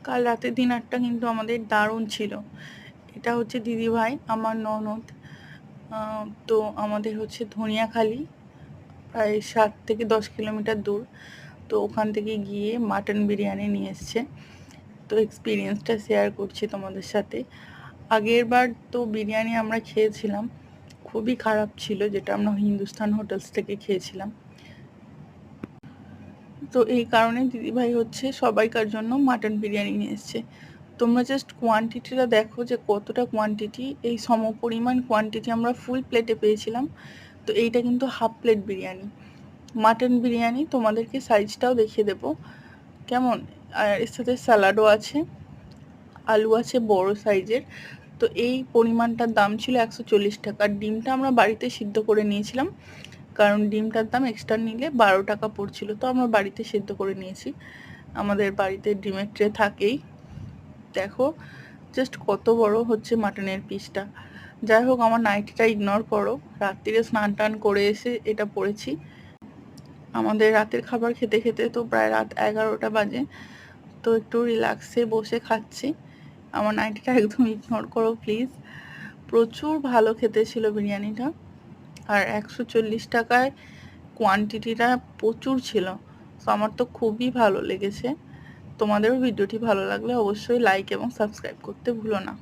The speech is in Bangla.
কাল রাতের ডিনারটা কিন্তু আমাদের দারুণ ছিল। এটা হচ্ছে দিদিভাই, আমার ননদ। তো আমাদের হচ্ছে ধনিয়াখালি, প্রায় 7 থেকে 10 কিলোমিটার দূর। তো ওখান থেকে গিয়ে মাটন বিরিয়ানি নিয়ে এসছে। তো এক্সপিরিয়েন্সটা শেয়ার করছি তোমাদের সাথে। আগের বার তো বিরিয়ানি আমরা খেয়েছিলাম, খুবই খারাপ ছিল, যেটা আমরা হিন্দুস্তান হোটেলস থেকে খেয়েছিলাম। তো এই কারণে দিদিভাই হচ্ছে সবাইকার জন্য মাটন বিরিয়ানি নিয়ে এসছে। তোমরা জাস্ট কোয়ান্টিটিটা দেখো যে কতটা কোয়ান্টিটি, এই সমপরিমাণ কোয়ান্টিটি আমরা ফুল প্লেটে পেয়েছিলাম। তো এইটা কিন্তু half plate biryani, mutton biryani. তোমাদেরকে সাইজটাও দেখিয়ে দেবো কেমন। আর এর সাথে স্যালাডও আছে, আলু আছে বড় সাইজের। তো এই পরিমাণটার দাম ছিল 140 টাকা। ডিমটা আমরা বাড়িতে সিদ্ধ করে নিয়েছিলাম, কারণ ডিমটার দাম এক্সট্রা নিলে 12 টাকা পড়ছিল। তো আমরা বাড়িতে সিদ্ধ করে নিয়েছি, আমাদের বাড়িতে ডিমের ট্রে থাকেই। দেখো জাস্ট কত বড় হচ্ছে মাটনের পিসটা। যাই হোক, আমার নাইটিটা ইগনোর করো, রাত্রিরে স্নান টান করে এসে এটা পরেছি। আমাদের রাতের খাবার খেতে খেতে তো প্রায় রাত 11টা বাজে। তো একটু রিল্যাক্সে বসে খাচ্ছি। আমার নাইটিটা একদম ইগনোর করো প্লিজ। প্রচুর ভালো খেতে ছিল বিরিয়ানিটা, আর 140 টাকায় কোয়ান্টিটিটা প্রচুর ছিল। তো আমার তো খুবই ভালো লেগেছে। তোমাদেরও ভিডিওটি ভালো লাগলে অবশ্যই লাইক এবং সাবস্ক্রাইব করতে ভুলো না।